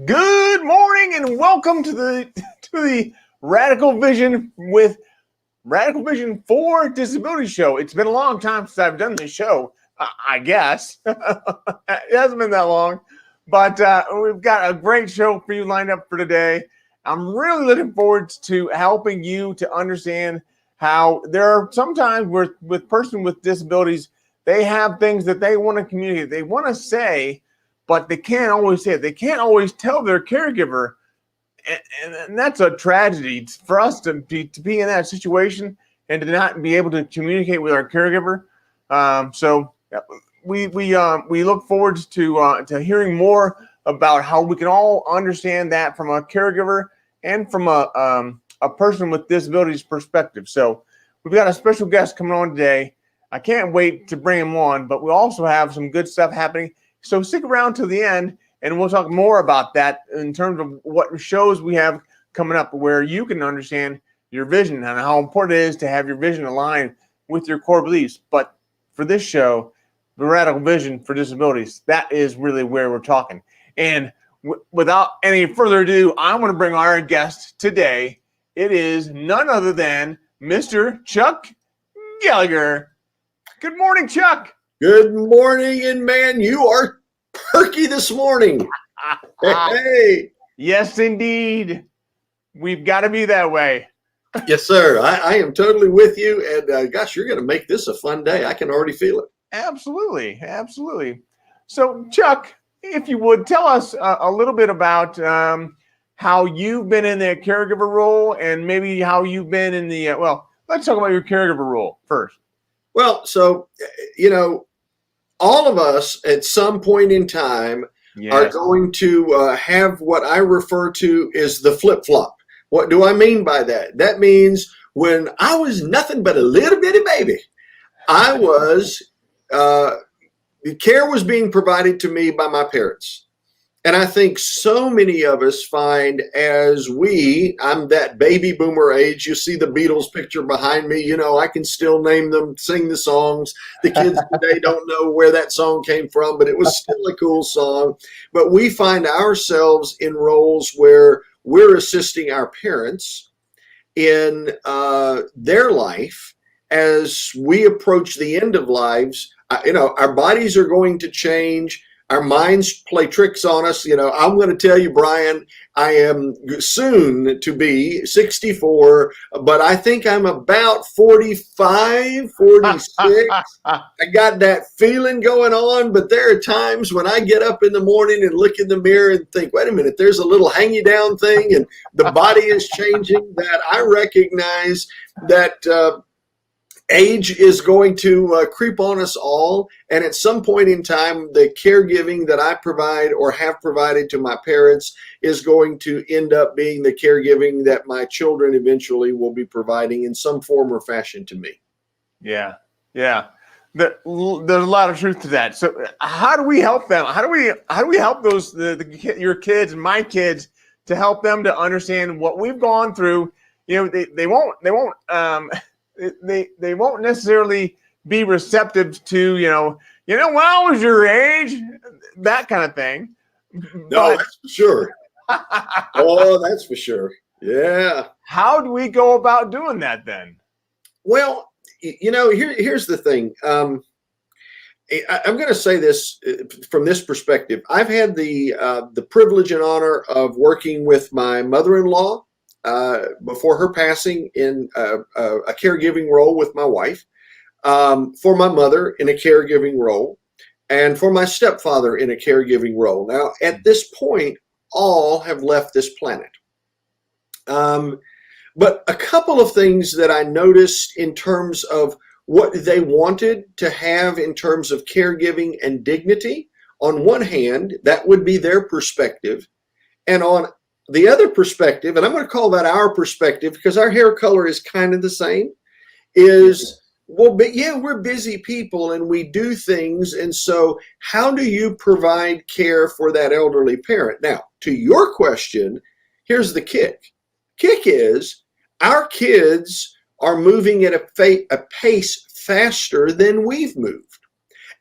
Good morning and welcome to the Radical Vision for Disabilities show. It's been a long time since I've done this show, I guess. It hasn't been that long, but we've got a great show for you lined up for today. I'm really looking forward to helping you to understand how there are sometimes with persons with disabilities, they have things that they want to communicate, they want to say, but they can't always say it. They can't always tell their caregiver. And that's a tragedy for us to be in that situation and to not be able to communicate with our caregiver. So we look forward to hearing more about how we can all understand that from a caregiver and from a person with disabilities perspective. So we've got a special guest coming on today. I can't wait to bring him on, but we also have some good stuff happening. So stick around till the end, and we'll talk more about that in terms of what shows we have coming up where you can understand your vision and how important it is to have your vision aligned with your core beliefs. But for this show, the Radical Vision for Disabilities, that is really where we're talking. And without any further ado, I'm going to bring our guest today. It is none other than Mr. Chuck Gallagher. Good morning, Chuck. Good morning, and man, you are perky this morning. Hey. Yes, indeed. We've got to be that way. Yes, sir. I am totally with you. And gosh, you're going to make this a fun day. I can already feel it. Absolutely. Absolutely. So, Chuck, if you would tell us a little bit about how you've been in the caregiver role and maybe how you've been in the, let's talk about your caregiver role first. Well, so, all of us at some point in time are going to have what I refer to as the flip-flop. What do I mean by that? That means when I was nothing but a little bitty baby, I was, the care was being provided to me by my parents. And I think so many of us find I'm that baby boomer age. You see the Beatles picture behind me. I can still name them, sing the songs. The kids today don't know where that song came from, but it was still a cool song. But we find ourselves in roles where we're assisting our parents in their life as we approach the end of lives. Our bodies are going to change. Our minds play tricks on us. I'm going to tell you, Brian, I am soon to be 64, but I think I'm about 45, 46. I got that feeling going on, but there are times when I get up in the morning and look in the mirror and think, wait a minute, there's a little hangy down thing and the body is changing, that I recognize that age is going to creep on us all. And at some point in time, the caregiving that I provide or have provided to my parents is going to end up being the caregiving that my children eventually will be providing in some form or fashion to me. Yeah. There's a lot of truth to that. So how do we help them? How do we help those your kids and my kids to help them to understand what we've gone through? They won't necessarily be receptive to, when I was your age, that kind of thing. No, that's for sure. Oh, that's for sure. Yeah. How do we go about doing that then? Well, here's the thing. I'm going to say this from this perspective. I've had the privilege and honor of working with my mother-in-law before her passing in a caregiving role with my wife, for my mother in a caregiving role, and for my stepfather in a caregiving role. Now, at this point, all have left this planet. But a couple of things that I noticed in terms of what they wanted to have in terms of caregiving and dignity. On one hand, that would be their perspective. And on the other perspective, and I'm going to call that our perspective because our hair color is kind of the same, is, well, but yeah, we're busy people and we do things. And so how do you provide care for that elderly parent? Now, to your question, here's the kick. Kick is our kids are moving at a pace faster than we've moved.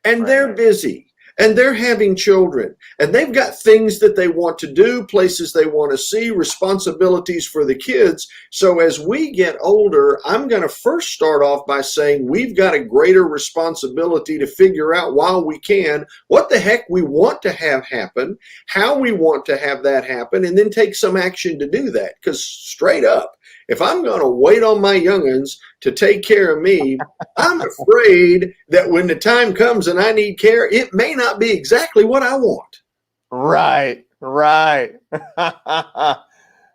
And they're busy and they're having children and they've got things that they want to do, places they want to see, responsibilities for the kids. So as we get older, I'm going to first start off by saying we've got a greater responsibility to figure out while we can what the heck we want to have happen, how we want to have that happen, and then take some action to do that. Because straight up, if I'm going to wait on my young'uns to take care of me, I'm afraid that when the time comes and I need care, it may not be exactly what I want. Right.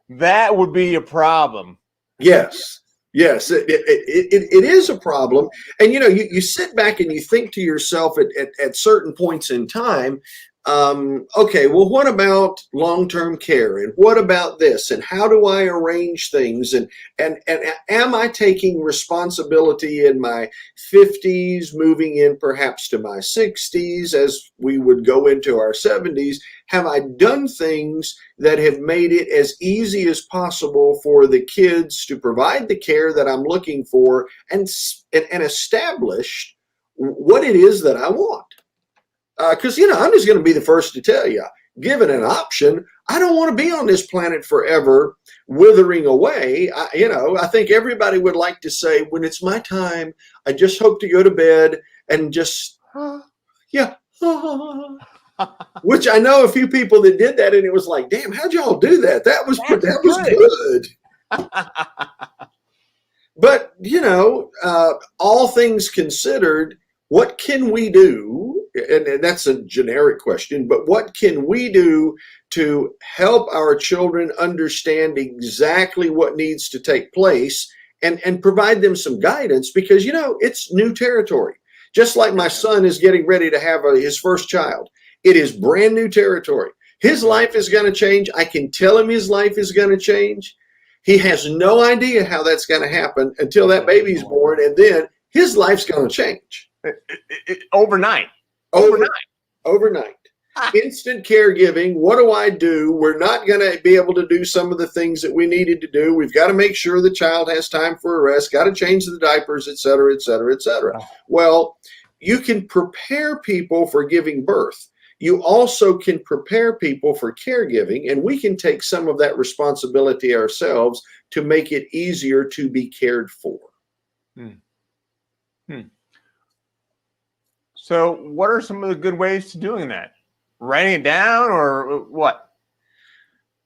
That would be a problem. Yes, it is a problem. And, you sit back and you think to yourself at certain points in time, okay, well, what about long-term care? And what about this? And how do I arrange things? And am I taking responsibility in my 50s, moving in perhaps to my 60s, as we would go into our 70s? Have I done things that have made it as easy as possible for the kids to provide the care that I'm looking for and established what it is that I want? Because, I'm just going to be the first to tell you, given an option, I don't want to be on this planet forever withering away. I think everybody would like to say, when it's my time, I just hope to go to bed and just, which I know a few people that did that, and it was like, damn, how'd y'all do that? That was good. But, all things considered, what can we do? And that's a generic question, but what can we do to help our children understand exactly what needs to take place and provide them some guidance? Because, it's new territory. Just like my son is getting ready to have his first child. It is brand new territory. His life is going to change. I can tell him his life is going to change. He has no idea how that's going to happen until that baby's born, and then his life's going to change. Overnight. Instant caregiving. What do I do? We're not going to be able to do some of the things that we needed to do. We've got to make sure the child has time for a rest, got to change the diapers, et cetera, et cetera, et cetera. Well, you can prepare people for giving birth. You also can prepare people for caregiving, and we can take some of that responsibility ourselves to make it easier to be cared for. So what are some of the good ways to doing that? Writing it down or what?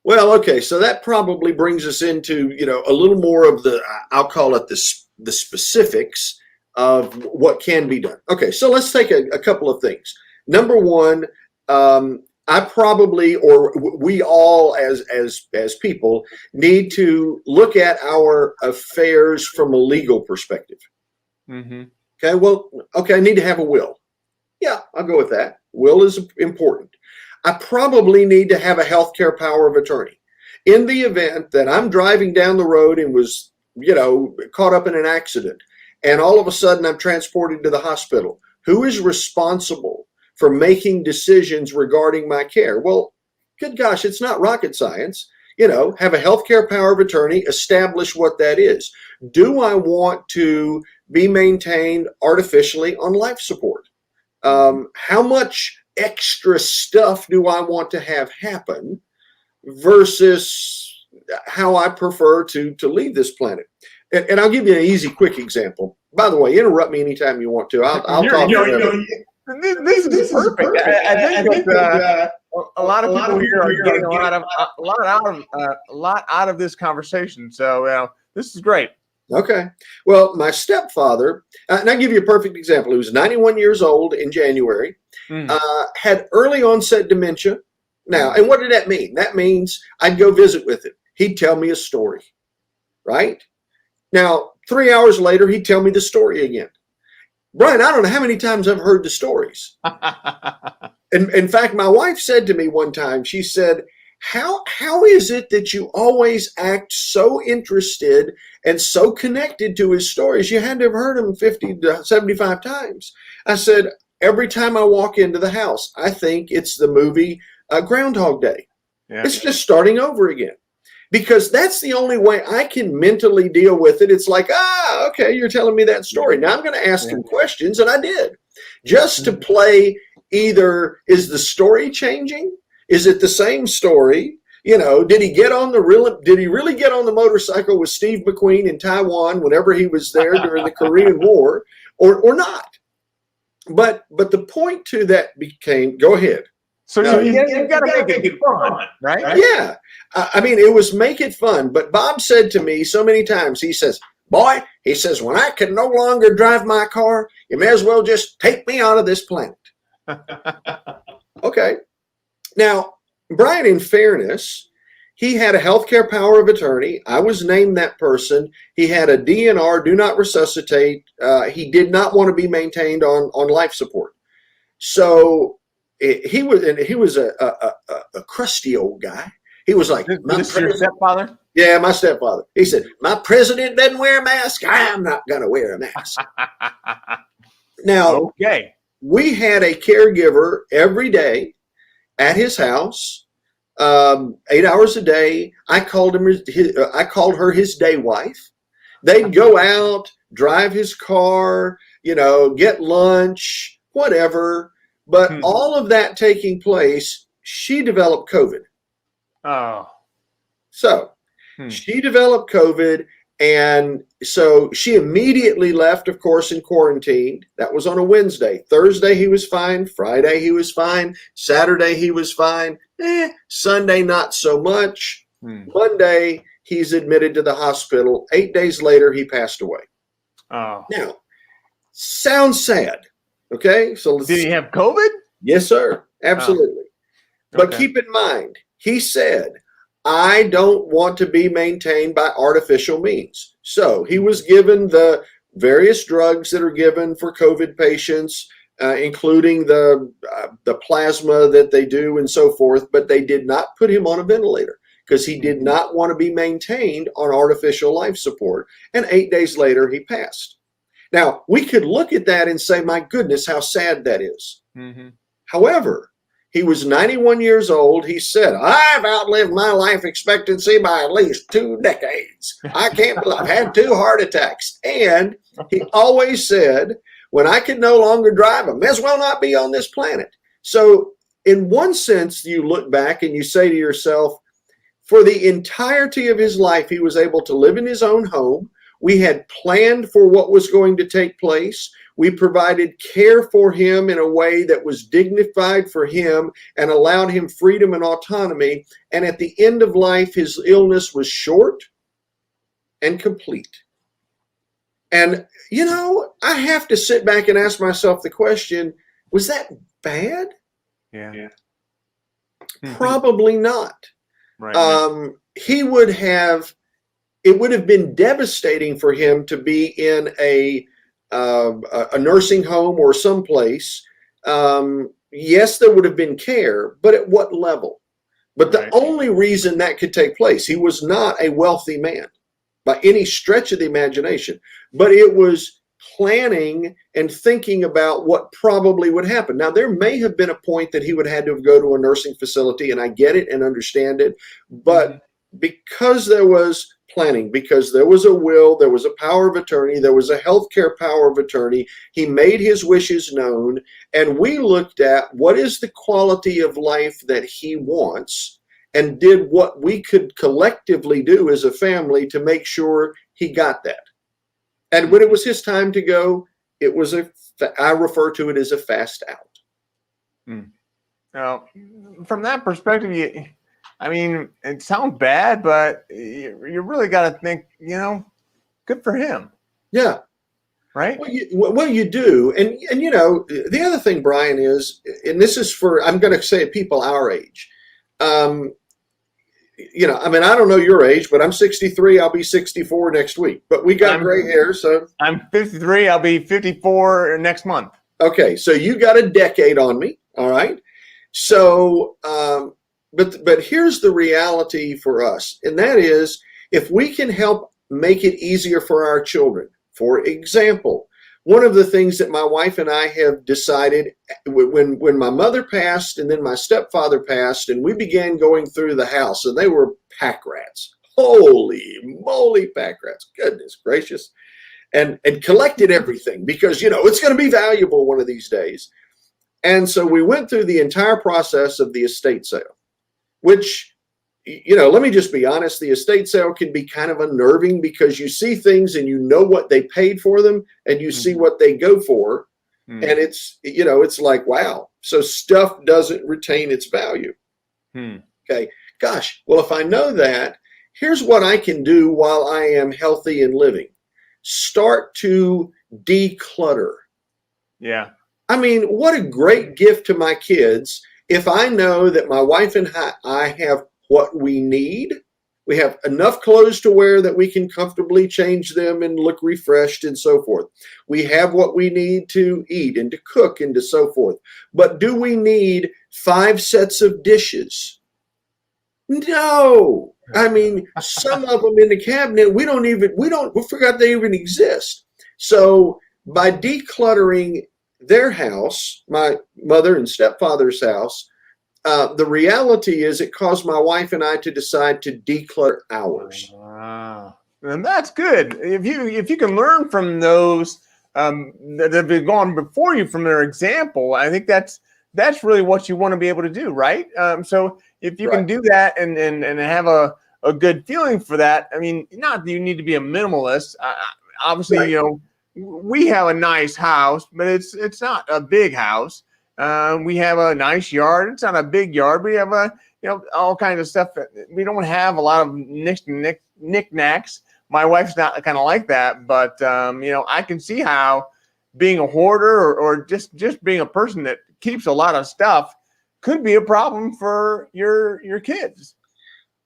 Well, okay, so that probably brings us into, a little more of I'll call it the specifics of what can be done. Okay, so let's take a couple of things. Number one, I probably, or we all as people, need to look at our affairs from a legal perspective. Okay, well, I need to have a will. Yeah, I'll go with that. Will is important. I probably need to have a healthcare power of attorney. In the event that I'm driving down the road and was, caught up in an accident, and all of a sudden I'm transported to the hospital, who is responsible for making decisions regarding my care? Well, good gosh, it's not rocket science. Have a healthcare power of attorney, establish what that is. Do I want to be maintained artificially on life support? How much extra stuff do I want to have happen versus how I prefer to leave this planet? And I'll give you an easy, quick example. By the way, interrupt me anytime you want to. I'll talk forever. This is perfect. I think that a lot of people here are getting a lot out of this conversation. So this is great. Okay. Well, my stepfather, and I'll give you a perfect example. He was 91 years old in January, had early onset dementia. Now, and what did that mean? That means I'd go visit with him. He'd tell me a story, right? Now, 3 hours later, he'd tell me the story again. Brian, I don't know how many times I've heard the stories. And in fact, my wife said to me one time, she said, how is it that you always act so interested and so connected to his stories? You had to have heard them 50 to 75 times. I said, every time I walk into the house, I think it's the movie Groundhog Day. Yeah. It's just starting over again. Because that's the only way I can mentally deal with it. It's like, okay, you're telling me that story. Now I'm going to ask him questions, and I did. Just to play either, is the story changing? Is it the same story? Did he really get on the motorcycle with Steve McQueen in Taiwan whenever he was there during the Korean War, or not? But the point to that became, go ahead. So you've got to make it fun, right? Yeah. I mean, it was make it fun. But Bob said to me so many times, he says, boy, he says, when I can no longer drive my car, you may as well just take me out of this planet. Okay. Now, Brian, in fairness, he had a healthcare power of attorney. I was named that person. He had a DNR, do not resuscitate. He did not want to be maintained on life support. So he was a crusty old guy. He was like, this your stepfather? Yeah, my stepfather. He said, my president doesn't wear a mask. I'm not going to wear a mask. Now, okay. We had a caregiver every day at his house, 8 hours a day. I called her his day wife. They'd go out, drive his car, get lunch, whatever. But all of that taking place, she developed COVID. Oh. So she developed COVID, and so she immediately left, of course, and quarantined. That was on a Wednesday. Thursday, he was fine. Friday, he was fine. Saturday, he was fine. Sunday, not so much. Monday, he's admitted to the hospital. 8 days later, he passed away. Oh. Now, sounds sad. Okay, so did he have COVID? Yes, sir. Absolutely. But keep in mind, he said, I don't want to be maintained by artificial means. So he was given the various drugs that are given for COVID patients, including the plasma that they do and so forth, but they did not put him on a ventilator because he did not want to be maintained on artificial life support. And 8 days later, he passed. Now, we could look at that and say, my goodness, how sad that is. However, he was 91 years old. He said, I've outlived my life expectancy by at least 2 decades. I can't believe I've had 2 heart attacks. And he always said, when I could no longer drive, I may as well not be on this planet. So in one sense, you look back and you say to yourself, for the entirety of his life, he was able to live in his own home. We had planned for what was going to take place. We provided care for him in a way that was dignified for him and allowed him freedom and autonomy. And at the end of life, his illness was short and complete. And, I have to sit back and ask myself the question, was that bad? Yeah. Probably not. Right. It would have been devastating for him to be in a nursing home or someplace. Yes, there would have been care, but at what level? But the only reason that could take place, he was not a wealthy man by any stretch of the imagination, but it was planning and thinking about what probably would happen. Now, there may have been a point that he would have had to go to a nursing facility, and I get it and understand it, but because there was planning, because there was a will, there was a power of attorney, there was a healthcare power of attorney, he made his wishes known, and we looked at what is the quality of life that he wants and did what we could collectively do as a family to make sure he got that. And when it was his time to go, I refer to it as a fast out. Now, from that perspective, it sounds bad, but you really got to think, good for him. Yeah. Right. Well, you do. And the other thing, Brian, is, and this is for, I'm going to say people our age. I don't know your age, but I'm 63. I'll be 64 next week. But we got gray hair, so I'm 53. I'll be 54 next month. Okay, so you got a decade on me. All right. So, but here's the reality for us, and that is, if we can help make it easier for our children. For example, one of the things that my wife and I have decided when my mother passed and then my stepfather passed, and we began going through the house, and they were pack rats. Holy moly, pack rats. Goodness gracious. And collected everything because, it's going to be valuable one of these days. And so we went through the entire process of the estate sale, which, let me just be honest, the estate sale can be kind of unnerving because you see things and you know what they paid for them and you see what they go for. And it's, it's like, wow. So stuff doesn't retain its value. Okay. Gosh, well, if I know that, here's what I can do while I am healthy and living. Start to declutter. Yeah. I mean, what a great gift to my kids if I know that my wife and I have what we need. We have enough clothes to wear that we can comfortably change them and look refreshed and so forth. We have what we need to eat and to cook and to so forth. But do we need 5 sets of dishes? No. I mean, some of them in the cabinet, we forgot they even exist. So by decluttering their house, my mother and stepfather's house, the reality is it caused my wife and I to decide to declutter ours. Wow. And that's good. If you can learn from those that have been gone before you from their example, I think that's really what you want to be able to do, right? So if you can do that and have a good feeling for that, I mean, not that you need to be a minimalist. Obviously, we have a nice house, but it's not a big house. We have a nice yard. It's not a big yard. We have all kinds of stuff. We don't have a lot of knickknacks. My wife's not kind of like that, but I can see how being a hoarder or just being a person that keeps a lot of stuff could be a problem for your kids.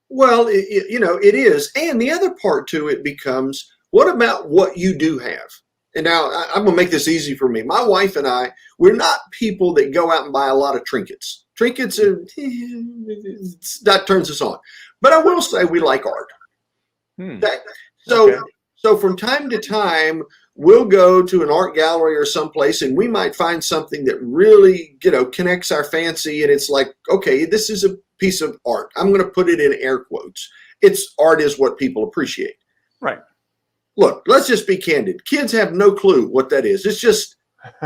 Well, it is. And the other part to it becomes, what about what you do have? And now I'm going to make this easy for me. My wife and I, we're not people that go out and buy a lot of trinkets. Trinkets are, that turns us on. But I will say we like art. So from time to time, we'll go to an art gallery or someplace and we might find something that really, connects our fancy. And it's like, okay, this is a piece of art. I'm going to put it in air quotes. Art is what people appreciate. Right. Look, let's just be candid. Kids have no clue what that is. It's just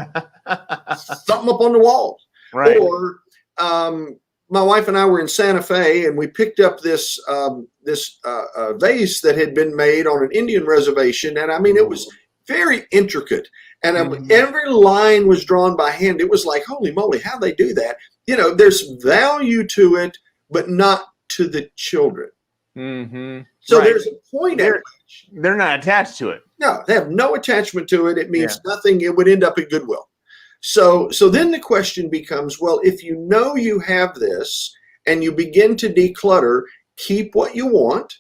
something up on the wall. Right. Or my wife and I were in Santa Fe and we picked up this vase that had been made on an Indian reservation. And I mean, it was very intricate. And every line was drawn by hand. It was like, holy moly, how they do that? There's value to it, but not to the children. So there's a point at which they're not attached to it. No, they have no attachment to it. It means nothing. It would end up at Goodwill. So then the question becomes, well, if you know you have this and you begin to declutter, keep what you want,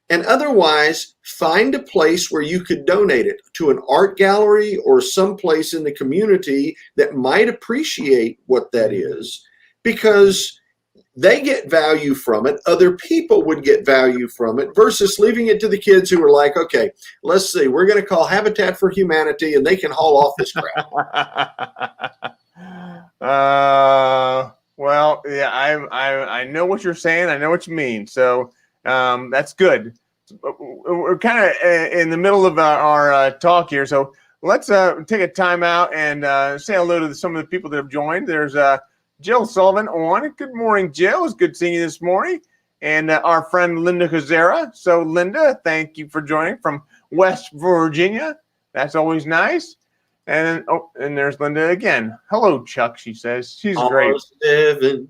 and otherwise find a place where you could donate it to an art gallery or someplace in the community that might appreciate what that is, because they get value from it. Other people would get value from it versus leaving it to the kids who are like, okay, let's see, we're going to call Habitat for Humanity and they can haul off this crap. Well, yeah, I know what you're saying. I know what you mean. So that's good. We're kind of in the middle of our talk here. So let's take a time out and say hello to some of the people that have joined. There's Jill Sullivan on. Good morning, Jill. It's good seeing you this morning. And our friend Linda Kazera. So Linda, thank you for joining from West Virginia. That's always nice. And and there's Linda again. Hello, Chuck, she says. She's great. Almost heaven,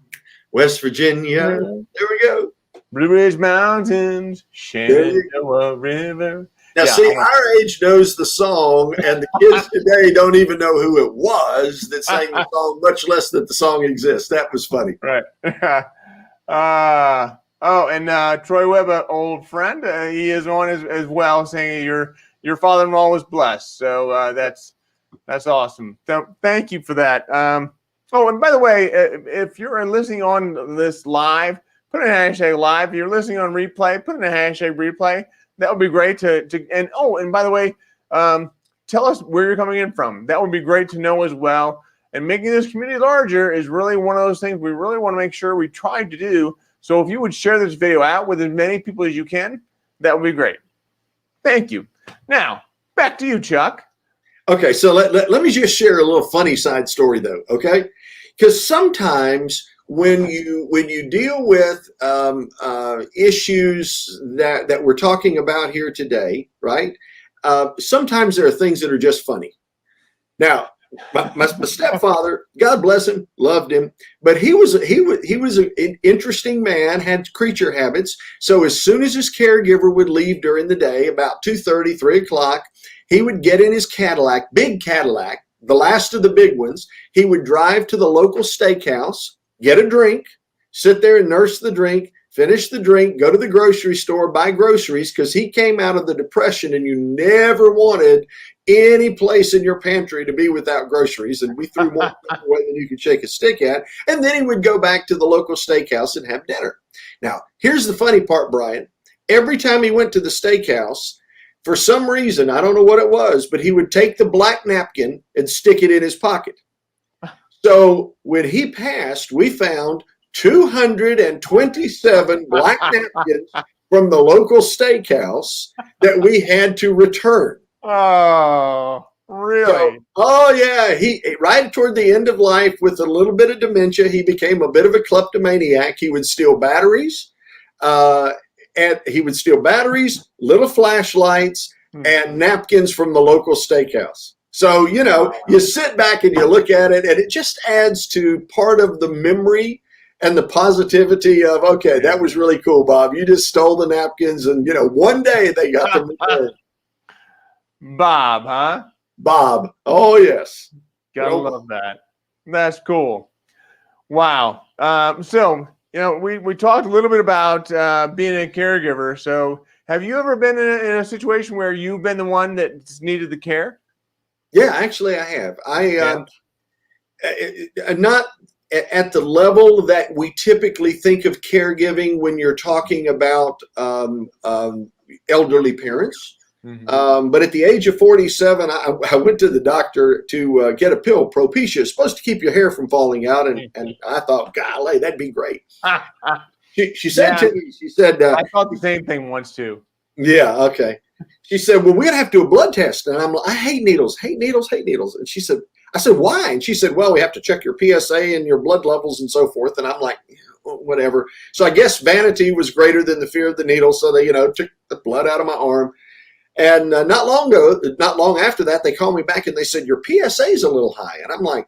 West Virginia. There we go. Blue Ridge Mountains, Shenandoah River. Now, Yeah, see, our age knows the song, and the kids today don't even know who it was that sang the song, much less that the song exists. That was funny. Right. And Troy Webb, an old friend, he is on as well, saying your father-in-law was blessed. So that's awesome. So thank you for that. Oh, and by the way, if you're listening on this live, put in a hashtag live. If you're listening on replay, put in a hashtag replay. That would be great and by the way, tell us where you're coming in from. That would be great to know as well. And making this community larger is really one of those things we really want to make sure we try to do. So if you would share this video out with as many people as you can, that would be great. Thank you. Now, back to you, Chuck. Okay, so let me just share a little funny side story, though, okay? Because sometimes when you deal with issues that we're talking about here today, right? Sometimes there are things that are just funny. Now, my stepfather, God bless him, loved him, but he was an interesting man, had creature habits. So as soon as his caregiver would leave during the day, about 2:30, 3 o'clock, he would get in his Cadillac, big Cadillac, the last of the big ones. He would drive to the local steakhouse, get a drink, sit there and nurse the drink, finish the drink, go to the grocery store, buy groceries, because he came out of the Depression and you never wanted any place in your pantry to be without groceries. And we threw more away than you could shake a stick at. And then he would go back to the local steakhouse and have dinner. Now, here's the funny part, Brian. Every time he went to the steakhouse, for some reason, I don't know what it was, but he would take the black napkin and stick it in his pocket. So when he passed, we found 227 black napkins from the local steakhouse that we had to return. Oh, really? So, yeah. He right toward the end of life, with a little bit of dementia, he became a bit of a kleptomaniac. He would steal batteries, little flashlights, and napkins from the local steakhouse. So, you sit back and you look at it, and it just adds to part of the memory and the positivity of, okay, that was really cool, Bob. You just stole the napkins, and, one day they got them returned. Bob, huh? Bob. Oh, yes. Gotta love that. That's cool. Wow. So, we talked a little bit about being a caregiver. So have you ever been in a situation where you've been the one that's needed the care? Yeah, actually I have. Not at the level that we typically think of caregiving when you're talking about elderly parents. Mm-hmm. But at the age of 47, I went to the doctor to get a pill, Propecia. It's supposed to keep your hair from falling out. And I thought, golly, that'd be great. She said to me, she said, I thought the same thing once too. Yeah. Okay. She said, well, we're going to have to do a blood test. And I'm like, I hate needles. And she said, I said, why? And she said, well, we have to check your PSA and your blood levels and so forth. And I'm like, whatever. So I guess vanity was greater than the fear of the needle. So they, took the blood out of my arm. And not long after that, they called me back and they said, your PSA is a little high. And I'm like,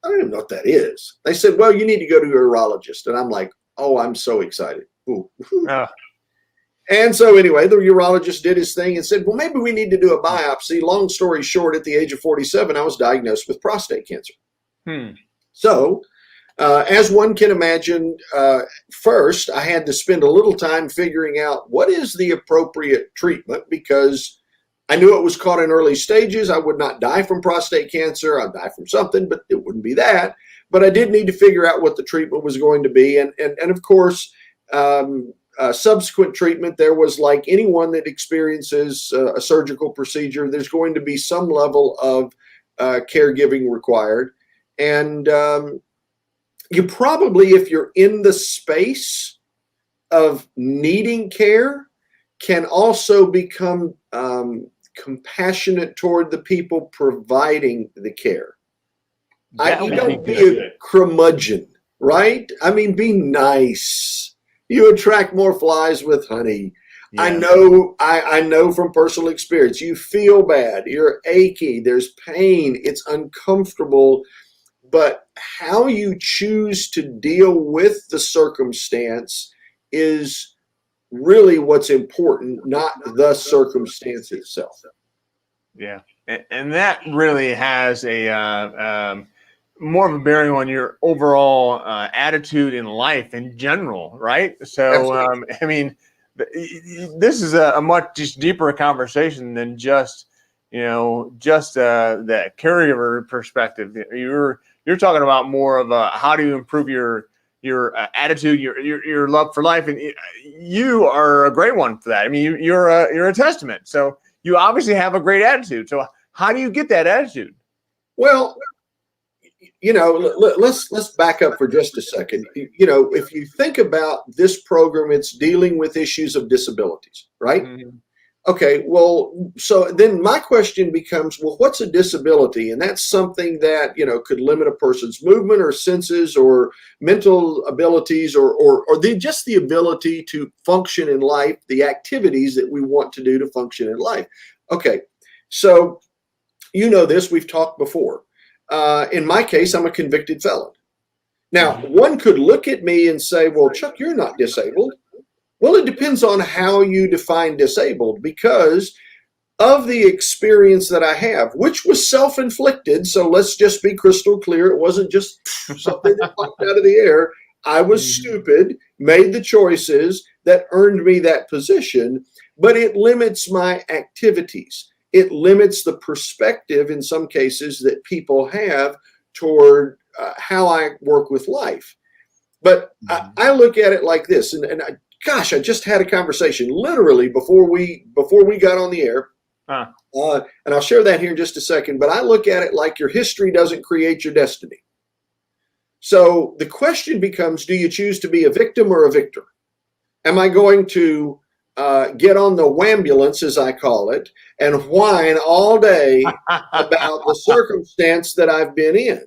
I don't even know what that is. They said, well, you need to go to your urologist. And I'm like, oh, I'm so excited. And so anyway, the urologist did his thing and said, well, maybe we need to do a biopsy. Long story short, at the age of 47, I was diagnosed with prostate cancer. So as one can imagine, first, I had to spend a little time figuring out what is the appropriate treatment, because I knew it was caught in early stages. I would not die from prostate cancer. I'd die from something, but it wouldn't be that. But I did need to figure out what the treatment was going to be. And of course, subsequent treatment, there was, like anyone that experiences a surgical procedure, there's going to be some level of caregiving required. And you probably, if you're in the space of needing care, can also become compassionate toward the people providing the care. You don't be a curmudgeon, right? I mean, be nice. You attract more flies with honey. Yeah. I know from personal experience, you feel bad, you're achy, there's pain, it's uncomfortable, but how you choose to deal with the circumstance is really what's important, not the circumstance itself. Yeah. And that really has a more of a bearing on your overall attitude in life in general, right? So, Absolutely. I mean, this is a much just deeper conversation than just, just the caregiver perspective. You're talking about more of how do you improve your attitude, your love for life, and you are a great one for that. I mean, you're a testament. So you obviously have a great attitude. So how do you get that attitude? Well, let's back up for just a second. If you think about this program, it's dealing with issues of disabilities, right? Mm-hmm. Okay, well, so then my question becomes, well, what's a disability? And that's something that, could limit a person's movement or senses or mental abilities or just the ability to function in life, the activities that we want to do to function in life. Okay, so this, we've talked before. In my case, I'm a convicted felon. Now, one could look at me and say, well, Chuck, you're not disabled. Well, it depends on how you define disabled, because of the experience that I have, which was self-inflicted. So let's just be crystal clear. It wasn't just something that popped out of the air. I was stupid, made the choices that earned me that position, but it limits my activities. It limits the perspective in some cases that people have toward how I work with life. But I look at it like this, and gosh, I just had a conversation literally before we got on the air. And I'll share that here in just a second. But I look at it like your history doesn't create your destiny. So the question becomes, do you choose to be a victim or a victor? Am I going to get on the wambulance, as I call it, and whine all day about the circumstance that I've been in?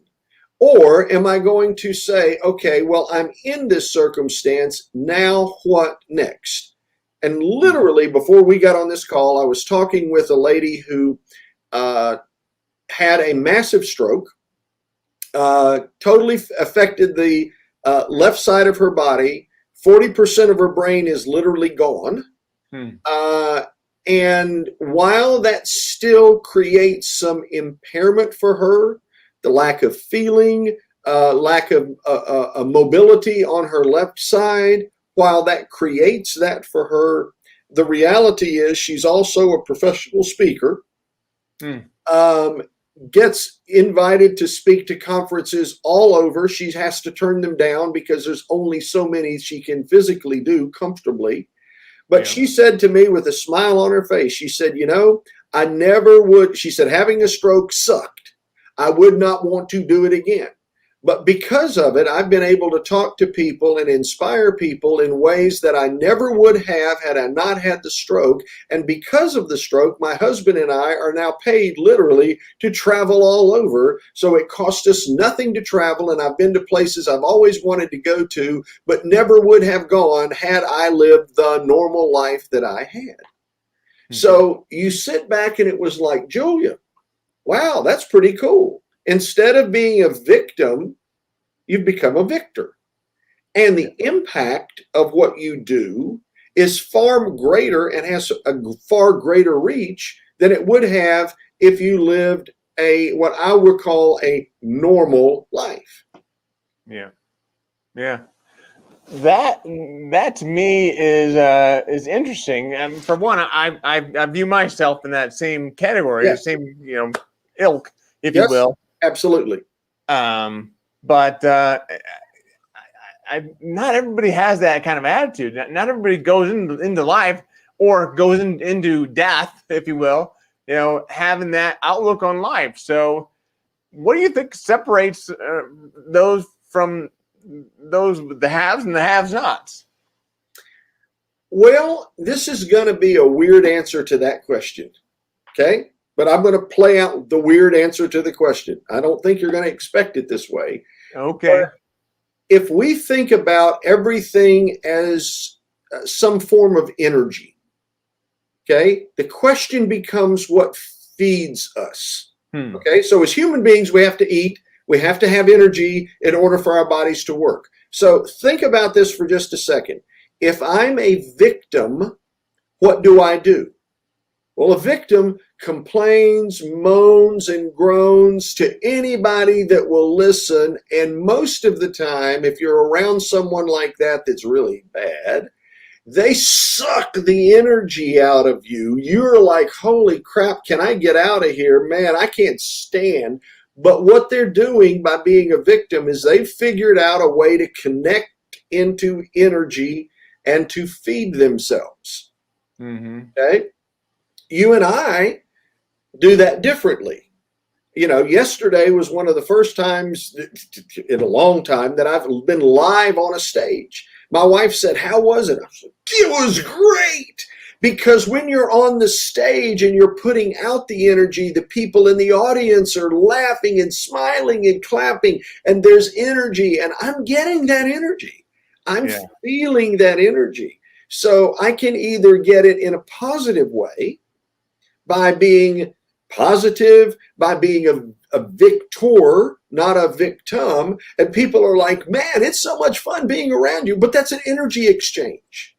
Or am I going to say, okay, well, I'm in this circumstance, now what next? And literally, before we got on this call, I was talking with a lady who had a massive stroke, totally affected the left side of her body. 40% of her brain is literally gone. And while that still creates some impairment for her, the lack of feeling, lack of mobility on her left side, while that creates that for her, the reality is she's also a professional speaker, gets invited to speak to conferences all over. She has to turn them down because there's only so many she can physically do comfortably. But she said to me with a smile on her face, she said, I never would, she said, having a stroke sucked. I would not want to do it again. But because of it, I've been able to talk to people and inspire people in ways that I never would have had I not had the stroke. And because of the stroke, my husband and I are now paid literally to travel all over. So it cost us nothing to travel. And I've been to places I've always wanted to go to, but never would have gone had I lived the normal life that I had. So you sit back and it was like, Julia, wow, that's pretty cool. Instead of being a victim, you've become a victor. And the impact of what you do is far greater and has a far greater reach than it would have if you lived what I would call a normal life. Yeah. That to me is interesting. And for one, I view myself in that same category, the same ilk, if you will. Absolutely. But not everybody has that kind of attitude. Not everybody goes into life or goes into death, if you will, having that outlook on life. So what do you think separates those from the haves and the have-nots? Well, this is going to be a weird answer to that question. Okay. But I'm going to play out the weird answer to the question. I don't think you're going to expect it this way. Okay. But if we think about everything as some form of energy, Okay. The question becomes what feeds us. Hmm. Okay. So as human beings, we have to eat. We have to have energy in order for our bodies to work. So think about this for just a second. If I'm a victim, what do I do? Well, a victim complains, moans, and groans to anybody that will listen. And most of the time, if you're around someone like that that's really bad, they suck the energy out of you. You're like, holy crap, can I get out of here? Man, I can't stand. But what they're doing by being a victim is they've figured out a way to connect into energy and to feed themselves. Mm-hmm. Okay? You and I do that differently. You know, yesterday was one of the first times in a long time that I've been live on a stage. My wife said, "How was it?" I said, "It was great." Because when you're on the stage and you're putting out the energy, the people in the audience are laughing and smiling and clapping, and there's energy, and I'm getting that energy. I'm feeling that energy. So I can either get it in a positive way, by being positive, by being a victor, not a victim. And people are like, man, it's so much fun being around you. But that's an energy exchange.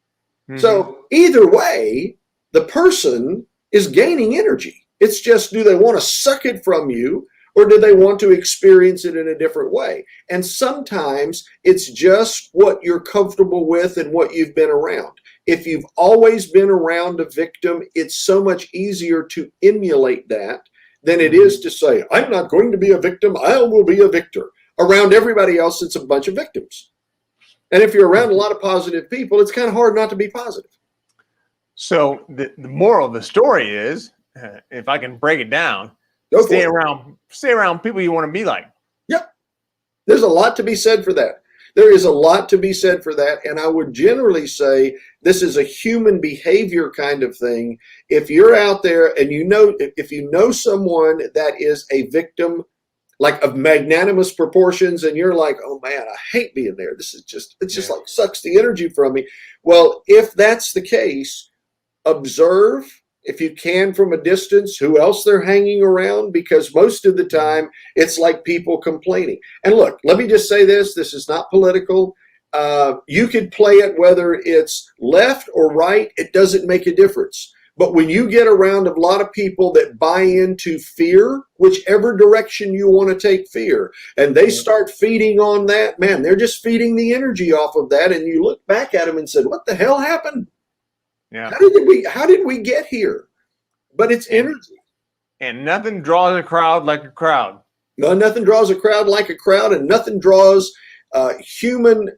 Mm-hmm. So either way, the person is gaining energy. It's just, do they want to suck it from you, or do they want to experience it in a different way? And sometimes it's just what you're comfortable with and what you've been around. If you've always been around a victim, it's so much easier to emulate that than it is to say, I'm not going to be a victim, I will be a victor. Around everybody else, it's a bunch of victims. And if you're around a lot of positive people, it's kind of hard not to be positive. So the moral of the story is, if I can break it down, stay around people you want to be like. Yep. There's a lot to be said for that. There is a lot to be said for that. And I would generally say this is a human behavior kind of thing. If you're out there and if you know someone that is a victim, like of magnanimous proportions, and you're like, oh man, I hate being there. It's just like sucks the energy from me. Well, if that's the case, observe, if you can, from a distance, who else they're hanging around, because most of the time it's like people complaining. And look, let me just say this is not political. You could play it whether it's left or right. It doesn't make a difference. But when you get around a lot of people that buy into fear, whichever direction you want to take fear, and they start feeding on that, man, they're just feeding the energy off of that. And you look back at them and said, what the hell happened? Yeah. How did we get here? But it's energy. And nothing draws a crowd like a crowd. No, nothing draws a crowd like a crowd, and nothing draws human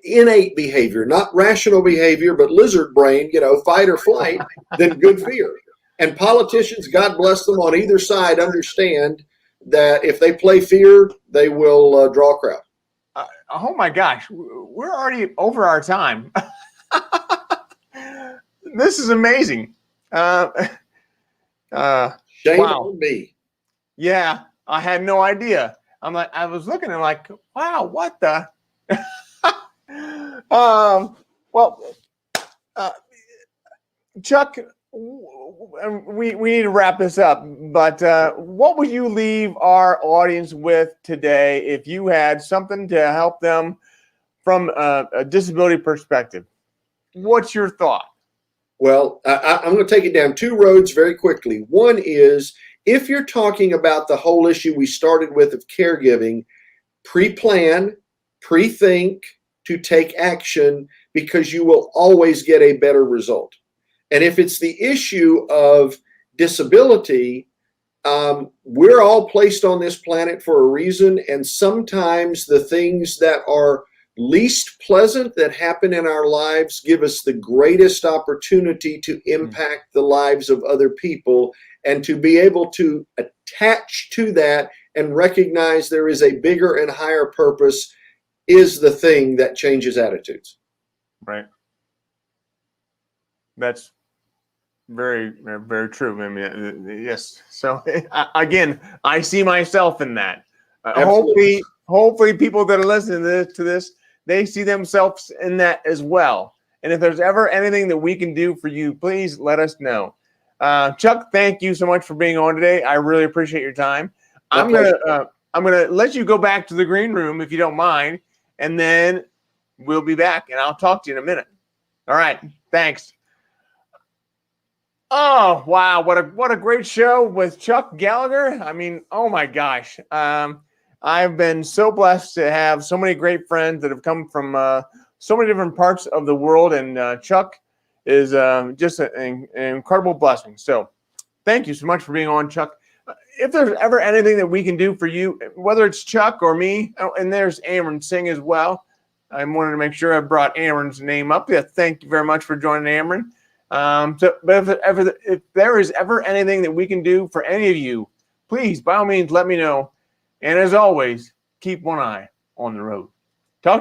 innate behavior, not rational behavior, but lizard brain, fight or flight, than good fear. And politicians, God bless them, on either side understand that if they play fear, they will draw a crowd. Oh my gosh, we're already over our time. This is amazing. Shame on me. Yeah, I had no idea. I was looking and like, wow, what the? Chuck, we need to wrap this up. But what would you leave our audience with today if you had something to help them from a disability perspective? What's your thought? Well, I'm going to take it down two roads very quickly. One is, if you're talking about the whole issue we started with of caregiving, pre-plan, pre-think to take action, because you will always get a better result. And if it's the issue of disability, we're all placed on this planet for a reason. And sometimes the things that are least pleasant that happen in our lives give us the greatest opportunity to impact the lives of other people, and to be able to attach to that and recognize there is a bigger and higher purpose is the thing that changes attitudes. Right. That's very, very true. I mean, yes. So again, I see myself in that. Hopefully people that are listening to this, they see themselves in that as well. And if there's ever anything that we can do for you, please let us know. Chuck, thank you so much for being on today. I really appreciate your time. I'm gonna let you go back to the green room if you don't mind, and then we'll be back, and I'll talk to you in a minute. All right, thanks. Oh wow, what a great show with Chuck Gallagher. I mean, oh my gosh, I've been so blessed to have so many great friends that have come from so many different parts of the world, and Chuck is just an incredible blessing. So thank you so much for being on, Chuck. If there's ever anything that we can do for you, whether it's Chuck or me, and there's Amron Singh as well. I wanted to make sure I brought Amron's name up. Yeah, thank you very much for joining, Amron. But if there is ever anything that we can do for any of you, please, by all means, let me know. And as always, keep one eye on the road. Talk to you.